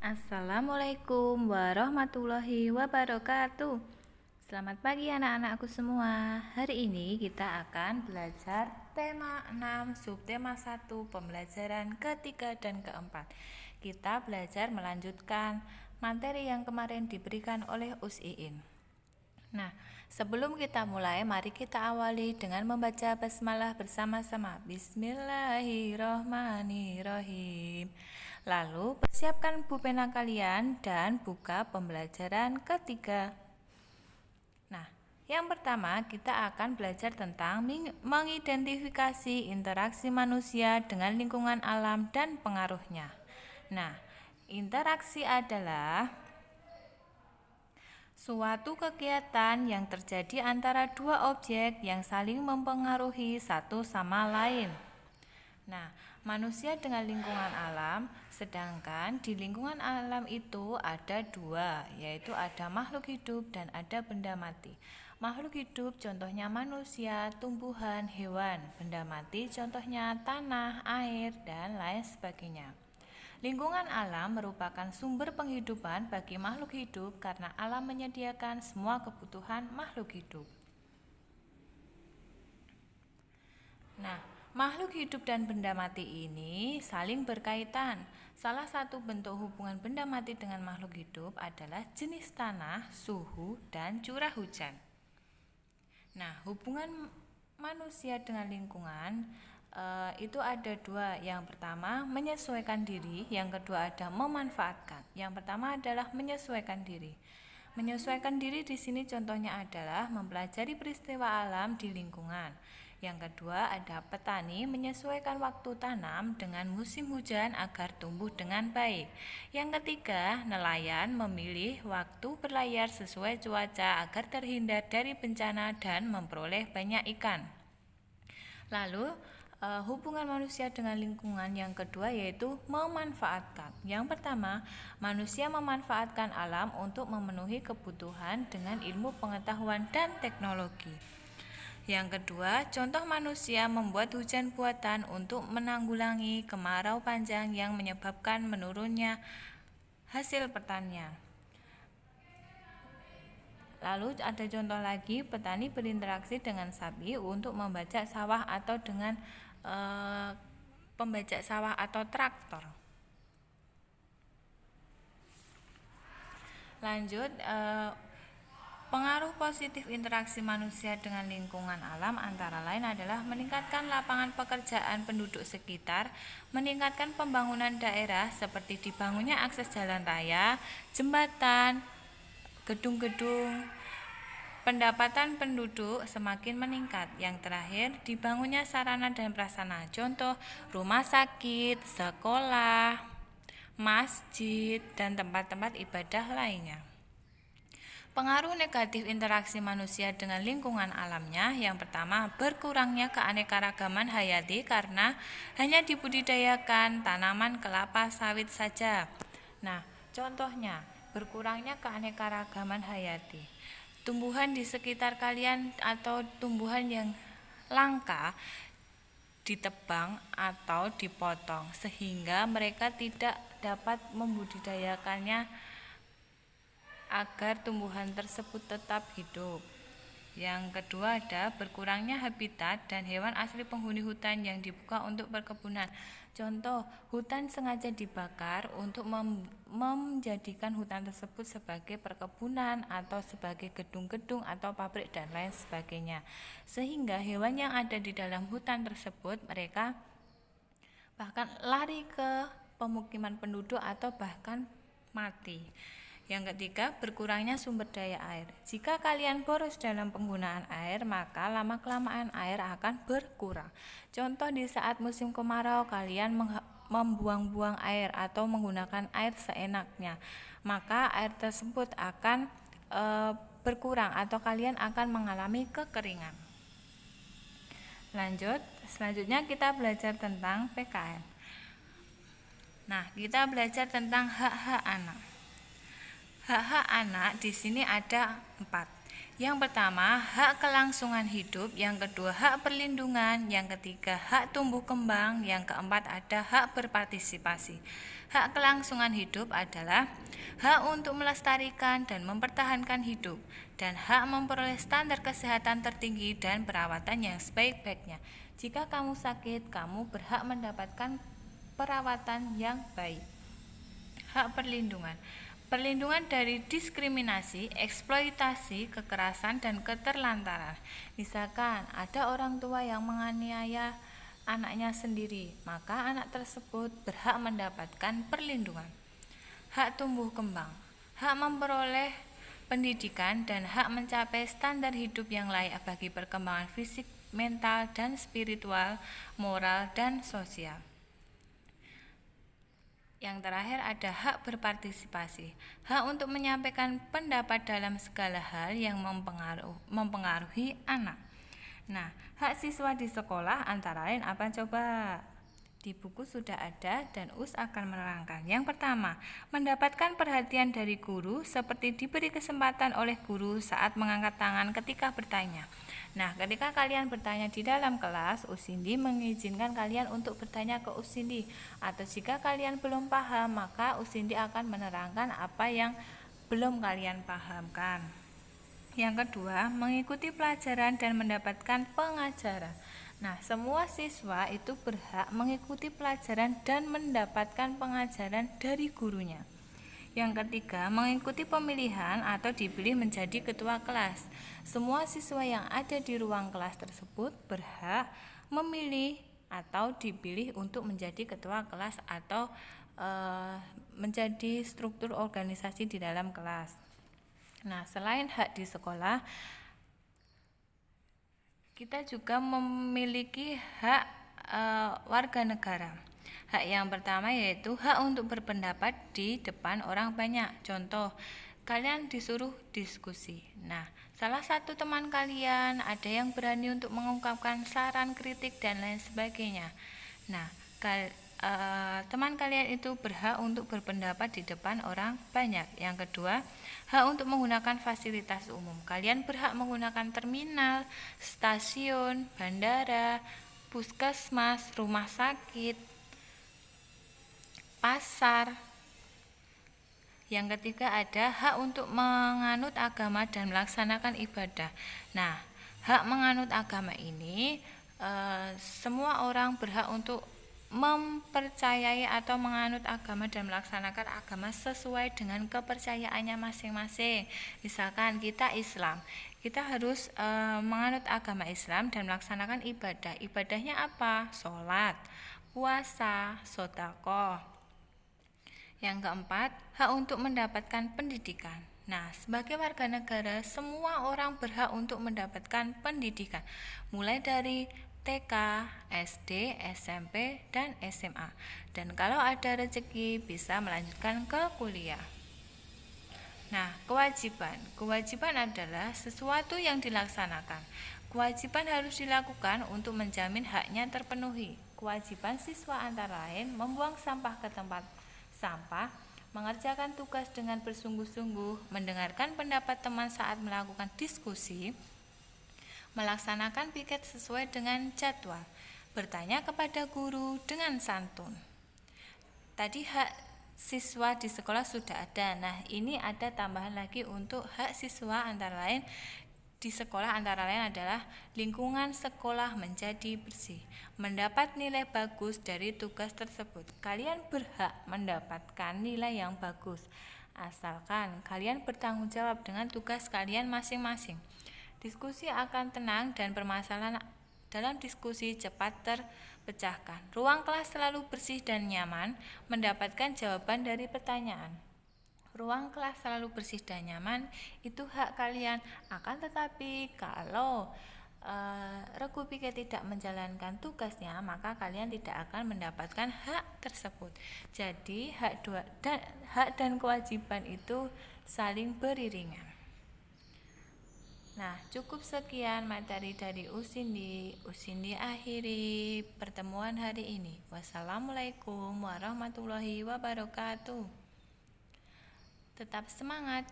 Assalamualaikum warahmatullahi wabarakatuh. Selamat pagi anak-anakku semua. Hari ini kita akan belajar tema 6, subtema 1, pembelajaran ketiga dan keempat. Kita belajar melanjutkan materi yang kemarin diberikan oleh Us-Iin. Nah, sebelum kita mulai, mari kita awali dengan membaca basmalah bersama-sama. Bismillahirrohmanirrohim. Lalu persiapkan pulpen kalian dan buka pembelajaran ketiga. Nah, yang pertama kita akan belajar tentang mengidentifikasi interaksi manusia dengan lingkungan alam dan pengaruhnya. Nah, interaksi adalah suatu kegiatan yang terjadi antara dua objek yang saling mempengaruhi satu sama lain. Nah, manusia dengan lingkungan alam, sedangkan di lingkungan alam itu ada dua, yaitu ada makhluk hidup dan ada benda mati. Makhluk hidup contohnya manusia, tumbuhan, hewan. Benda mati contohnya tanah, air, dan lain sebagainya. Lingkungan alam merupakan sumber penghidupan bagi makhluk hidup karena alam menyediakan semua kebutuhan makhluk hidup. Nah, makhluk hidup dan benda mati ini saling berkaitan. Salah satu bentuk hubungan benda mati dengan makhluk hidup adalah jenis tanah, suhu, dan curah hujan. Nah, hubungan manusia dengan lingkungan itu ada dua. Yang pertama menyesuaikan diri, yang kedua ada memanfaatkan. Yang pertama adalah menyesuaikan diri. Menyesuaikan diri di sini contohnya adalah mempelajari peristiwa alam di lingkungan. Yang kedua ada petani menyesuaikan waktu tanam dengan musim hujan agar tumbuh dengan baik. Yang ketiga, nelayan memilih waktu berlayar sesuai cuaca agar terhindar dari bencana dan memperoleh banyak ikan. Lalu hubungan manusia dengan lingkungan yang kedua yaitu memanfaatkan. Yang pertama, manusia memanfaatkan alam untuk memenuhi kebutuhan dengan ilmu pengetahuan dan teknologi. Yang kedua, contoh manusia membuat hujan buatan untuk menanggulangi kemarau panjang yang menyebabkan menurunnya hasil pertanian. Lalu ada contoh lagi, petani berinteraksi dengan sapi untuk membajak sawah atau dengan pembajak sawah atau traktor. Lanjut, pengaruh positif interaksi manusia dengan lingkungan alam antara lain adalah meningkatkan lapangan pekerjaan penduduk sekitar, meningkatkan pembangunan daerah seperti dibangunnya akses jalan raya, jembatan, gedung-gedung. Pendapatan penduduk semakin meningkat. Yang terakhir, dibangunnya sarana dan prasarana. Contoh, rumah sakit, sekolah, masjid, dan tempat-tempat ibadah lainnya. Pengaruh negatif interaksi manusia dengan lingkungan alamnya, yang pertama, berkurangnya keanekaragaman hayati karena hanya dibudidayakan tanaman kelapa sawit saja. Nah, contohnya, berkurangnya keanekaragaman hayati. Tumbuhan di sekitar kalian atau tumbuhan yang langka ditebang atau dipotong sehingga mereka tidak dapat membudidayakannya agar tumbuhan tersebut tetap hidup. Yang kedua ada berkurangnya habitat dan hewan asli penghuni hutan yang dibuka untuk perkebunan. Contoh, hutan sengaja dibakar untuk menjadikan hutan tersebut sebagai perkebunan atau sebagai gedung-gedung atau pabrik dan lain sebagainya. Sehingga hewan yang ada di dalam hutan tersebut mereka bahkan lari ke pemukiman penduduk atau bahkan mati. Yang ketiga, berkurangnya sumber daya air. Jika kalian boros dalam penggunaan air, maka lama-kelamaan air akan berkurang. Contoh, di saat musim kemarau, kalian membuang-buang air atau menggunakan air seenaknya, maka air tersebut akan berkurang atau kalian akan mengalami kekeringan. Lanjut, selanjutnya kita belajar tentang PKN. Nah, kita belajar tentang hak-hak anak. Hak-hak anak di sini ada 4. Yang pertama, hak kelangsungan hidup, yang kedua hak perlindungan, yang ketiga hak tumbuh kembang, yang keempat ada hak berpartisipasi. Hak kelangsungan hidup adalah hak untuk melestarikan dan mempertahankan hidup, dan hak memperoleh standar kesehatan tertinggi dan perawatan yang sebaik-baiknya. Jika kamu sakit, kamu berhak mendapatkan perawatan yang baik. Hak perlindungan. Perlindungan dari diskriminasi, eksploitasi, kekerasan, dan keterlantaran. Misalkan ada orang tua yang menganiaya anaknya sendiri, maka anak tersebut berhak mendapatkan perlindungan. Hak tumbuh kembang. Hak memperoleh pendidikan dan hak mencapai standar hidup yang layak bagi perkembangan fisik, mental, dan spiritual, moral, dan sosial. Yang terakhir ada hak berpartisipasi, hak untuk menyampaikan pendapat dalam segala hal yang mempengaruhi anak. Nah, hak siswa di sekolah antara lain apa coba? Di buku sudah ada dan US akan menerangkan. Yang pertama, mendapatkan perhatian dari guru seperti diberi kesempatan oleh guru saat mengangkat tangan ketika bertanya. Nah, ketika kalian bertanya di dalam kelas, Usindi mengizinkan kalian untuk bertanya ke Usindi. Atau jika kalian belum paham, maka Usindi akan menerangkan apa yang belum kalian pahamkan. Yang kedua, mengikuti pelajaran dan mendapatkan pengajaran. Nah, semua siswa itu berhak mengikuti pelajaran dan mendapatkan pengajaran dari gurunya. Yang ketiga, mengikuti pemilihan atau dipilih menjadi ketua kelas. Semua siswa yang ada di ruang kelas tersebut berhak memilih atau dipilih untuk menjadi ketua kelas atau menjadi struktur organisasi di dalam kelas. Nah, selain hak di sekolah, kita juga memiliki hak warga negara. Hak yang pertama yaitu hak untuk berpendapat di depan orang banyak. Contoh, kalian disuruh diskusi. Nah, salah satu teman kalian ada yang berani untuk mengungkapkan saran, kritik, dan lain sebagainya. Nah, teman kalian itu berhak untuk berpendapat di depan orang banyak. Yang kedua, hak untuk menggunakan fasilitas umum. Kalian berhak menggunakan terminal, stasiun, bandara, puskesmas, rumah sakit, pasar. Yang ketiga ada hak untuk menganut agama dan melaksanakan ibadah. Nah, hak menganut agama ini semua orang berhak untuk mempercayai atau menganut agama dan melaksanakan agama sesuai dengan kepercayaannya masing-masing. Misalkan kita Islam, kita harus menganut agama Islam dan melaksanakan ibadah. Ibadahnya apa? Sholat, puasa, sedekah. Yang keempat, hak untuk mendapatkan pendidikan. Nah, sebagai warga negara, semua orang berhak untuk mendapatkan pendidikan, mulai dari TK, SD, SMP, dan SMA. Dan kalau ada rezeki bisa melanjutkan ke kuliah. Nah, kewajiban. Kewajiban adalah sesuatu yang dilaksanakan. Kewajiban harus dilakukan untuk menjamin haknya terpenuhi. Kewajiban siswa antara lain membuang sampah ke tempat sampah, mengerjakan tugas dengan bersungguh-sungguh, mendengarkan pendapat teman saat melakukan diskusi, melaksanakan piket sesuai dengan jadwal, bertanya kepada guru dengan santun. Tadi hak siswa di sekolah sudah ada. Nah, ini ada tambahan lagi untuk hak siswa antara lain di sekolah antara lain adalah lingkungan sekolah menjadi bersih, mendapat nilai bagus dari tugas tersebut. Kalian berhak mendapatkan nilai yang bagus, asalkan kalian bertanggung jawab dengan tugas kalian masing-masing. Diskusi akan tenang dan permasalahan dalam diskusi cepat terpecahkan. Ruang kelas selalu bersih dan nyaman, mendapatkan jawaban dari pertanyaan. Ruang kelas selalu bersih dan nyaman itu hak kalian. Akan tetapi kalau regu piket tidak menjalankan tugasnya, maka kalian tidak akan mendapatkan hak tersebut. Jadi hak dan kewajiban itu saling beriringan. Nah, cukup sekian materi dari Usindi. Usindi akhiri pertemuan hari ini. Wassalamualaikum warahmatullahi wabarakatuh. Tetap semangat.